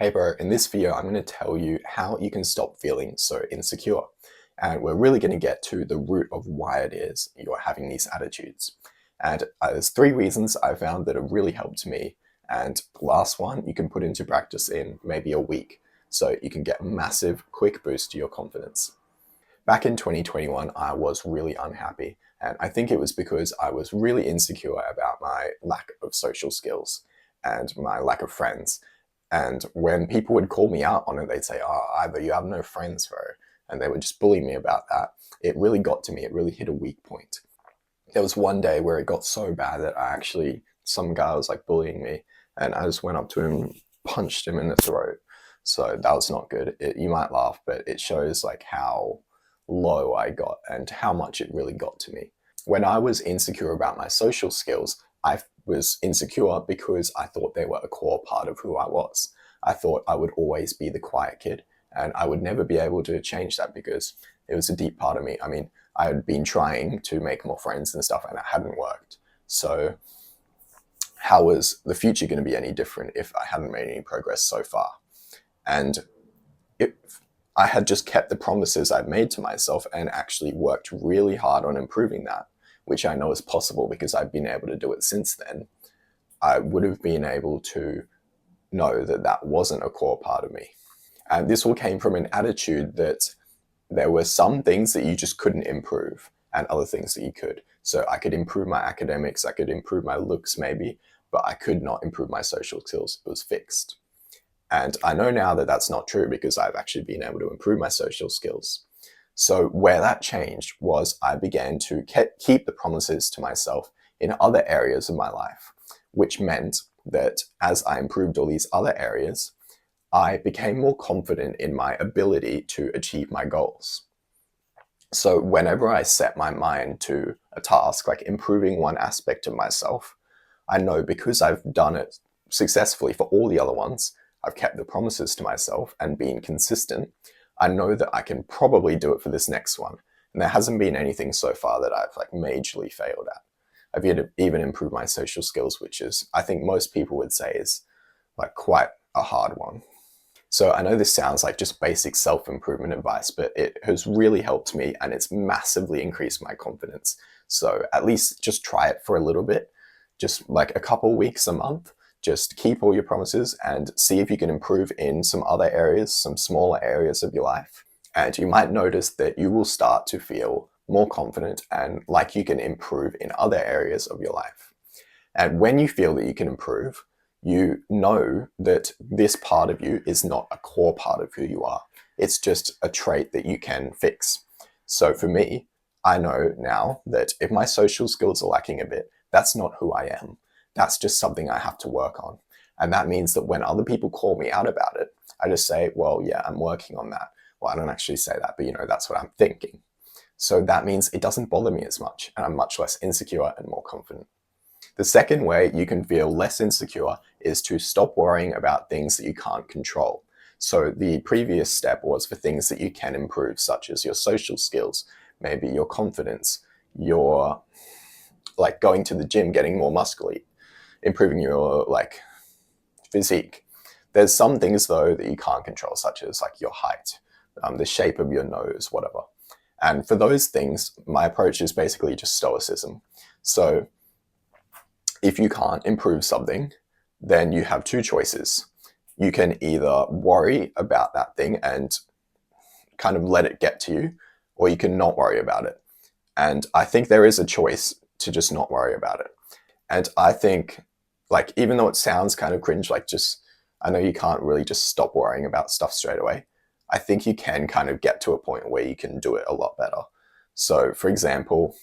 Hey bro, in this video I'm going to tell you how you can stop feeling so insecure. And we're really going to get to the root of why it is you're having these attitudes. And there's three reasons I found that have really helped me. And the last one you can put into practice in maybe a week. So you can get a massive, quick boost to your confidence. Back in 2021, I was really unhappy. And I think it was because I was really insecure about my lack of social skills and my lack of friends. And when people would call me out on it, they'd say, "Oh, either you have no friends, bro." And they would just bully me about that. It really got to me. It really hit a weak point. There was one day where it got so bad that some guy was like bullying me, and I just went up to him and punched him in the throat. So that was not good. You might laugh, but it shows like how low I got and how much it really got to me. When I was insecure about my social skills, I was insecure because I thought they were a core part of who I was. I thought I would always be the quiet kid, and I would never be able to change that because it was a deep part of me. I mean, I had been trying to make more friends and stuff, and it hadn't worked. So how was the future going to be any different if I hadn't made any progress so far? And if I had just kept the promises I'd made to myself and actually worked really hard on improving that, which I know is possible because I've been able to do it since then, I would have been able to know that that wasn't a core part of me. And this all came from an attitude that there were some things that you just couldn't improve and other things that you could. So I could improve my academics, I could improve my looks maybe, but I could not improve my social skills. It was fixed. And I know now that that's not true because I've actually been able to improve my social skills. So where that changed was I began to keep the promises to myself in other areas of my life, which meant that as I improved all these other areas, I became more confident in my ability to achieve my goals. So whenever I set my mind to a task, like improving one aspect of myself, I know because I've done it successfully for all the other ones, I've kept the promises to myself and been consistent, I know that I can probably do it for this next one. And there hasn't been anything so far that I've like majorly failed at. I've even improved my social skills, which is, I think most people would say is like quite a hard one. So I know this sounds like just basic self-improvement advice, but it has really helped me and it's massively increased my confidence. So at least just try it for a little bit, just like a couple weeks, a month. Just keep all your promises and see if you can improve in some other areas, some smaller areas of your life. And you might notice that you will start to feel more confident and like you can improve in other areas of your life. And when you feel that you can improve, you know that this part of you is not a core part of who you are. It's just a trait that you can fix. So for me, I know now that if my social skills are lacking a bit, that's not who I am. That's just something I have to work on. And that means that when other people call me out about it, I just say, well, yeah, I'm working on that. Well, I don't actually say that, but that's what I'm thinking. So that means it doesn't bother me as much and I'm much less insecure and more confident. The second way you can feel less insecure is to stop worrying about things that you can't control. So the previous step was for things that you can improve, such as your social skills, maybe your confidence, your like going to the gym, getting more muscular, improving your like physique. There's some things though that you can't control, such as like your height, the shape of your nose, whatever. And for those things, my approach is basically just stoicism. So if you can't improve something, then you have two choices. You can either worry about that thing and kind of let it get to you, or you can not worry about it. And I think there is a choice to just not worry about it. And I think, like, even though it sounds kind of cringe, like I know you can't really just stop worrying about stuff straight away. I think you can kind of get to a point where you can do it a lot better. So for example,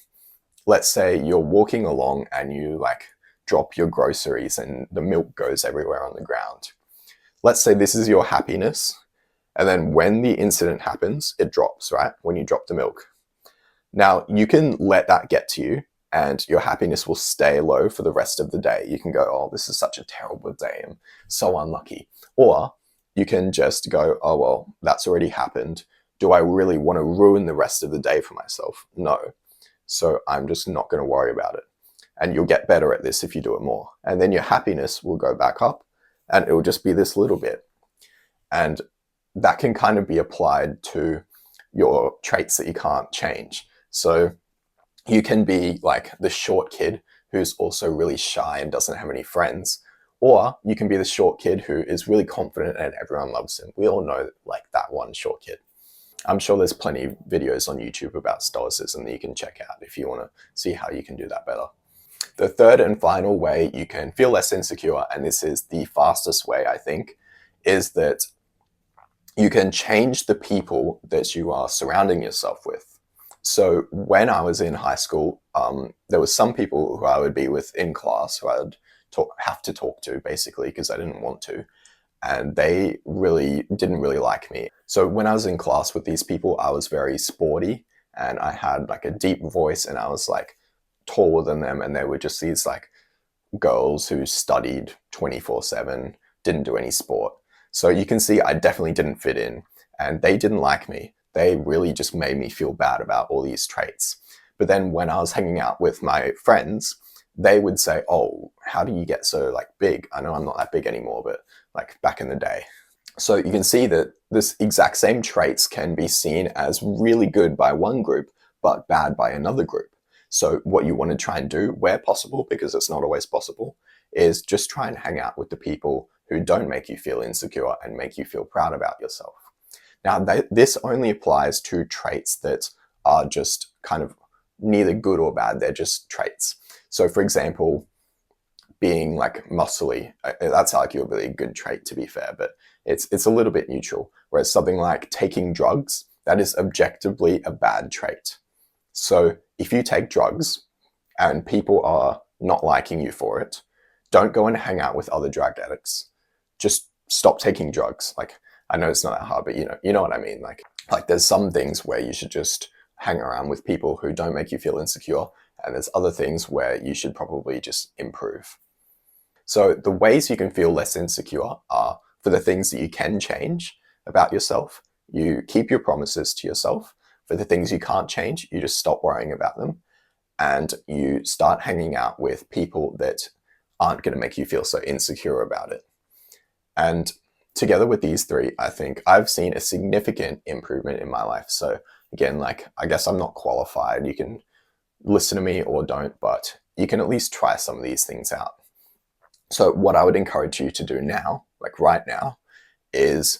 let's say you're walking along and you like drop your groceries and the milk goes everywhere on the ground. Let's say this is your happiness. And then when the incident happens, it drops, right? When you drop the milk. Now you can let that get to you and your happiness will stay low for the rest of the day. You can go, oh, this is such a terrible day. I'm so unlucky. Or you can just go, oh, well, that's already happened. Do I really want to ruin the rest of the day for myself? No. So I'm just not going to worry about it. And you'll get better at this if you do it more. And then your happiness will go back up and it will just be this little bit. And that can kind of be applied to your traits that you can't change. So you can be like the short kid who's also really shy and doesn't have any friends, or you can be the short kid who is really confident and everyone loves him. We all know like that one short kid. I'm sure there's plenty of videos on YouTube about stoicism that you can check out if you want to see how you can do that better. The third and final way you can feel less insecure, and this is the fastest way, I think, is that you can change the people that you are surrounding yourself with. So when I was in high school, there was some people who I would be with in class who I would have to talk to basically because I didn't want to. And they really didn't really like me. So when I was in class with these people, I was very sporty and I had like a deep voice and I was like taller than them. And they were just these like girls who studied 24/7, didn't do any sport. So you can see I definitely didn't fit in and they didn't like me. They really just made me feel bad about all these traits. But then when I was hanging out with my friends, they would say, "Oh, how do you get so like big? I know I'm not that big anymore, but like back in the day." So you can see that this exact same traits can be seen as really good by one group, but bad by another group. So what you want to try and do where possible, because it's not always possible, is just try and hang out with the people who don't make you feel insecure and make you feel proud about yourself. Now, this only applies to traits that are just kind of neither good or bad. They're just traits. So for example, being like muscly, that's arguably a good trait to be fair, but it's a little bit neutral. Whereas something like taking drugs, that is objectively a bad trait. So if you take drugs and people are not liking you for it, don't go and hang out with other drug addicts. Just stop taking drugs. Like, I know it's not that hard, but you know what I mean? Like there's some things where you should just hang around with people who don't make you feel insecure. And there's other things where you should probably just improve. So the ways you can feel less insecure are for the things that you can change about yourself. You keep your promises to yourself. For the things you can't change, you just stop worrying about them. And you start hanging out with people that aren't going to make you feel so insecure about it. And together with these three, I think I've seen a significant improvement in my life. So again, like, I guess I'm not qualified. You can listen to me or don't, but you can at least try some of these things out. So what I would encourage you to do now, like right now, is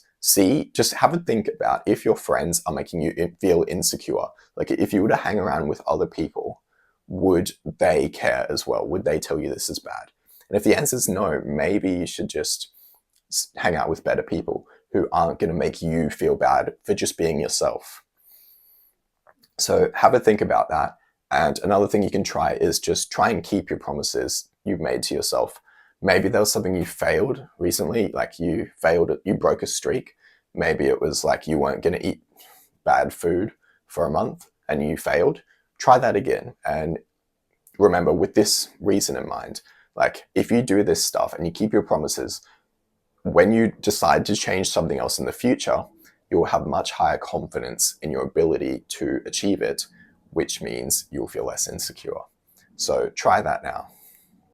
just have a think about if your friends are making you feel insecure. Like if you were to hang around with other people, would they care as well? Would they tell you this is bad? And if the answer is no, maybe you should just hang out with better people who aren't going to make you feel bad for just being yourself. So have a think about that. And another thing you can try is just try and keep your promises you've made to yourself. Maybe there was something you failed recently, like you broke a streak. Maybe it was like you weren't going to eat bad food for a month and you failed. Try that again. And remember, with this reason in mind, like if you do this stuff and you keep your promises, when you decide to change something else in the future, you will have much higher confidence in your ability to achieve it, which means you'll feel less insecure. So try that now.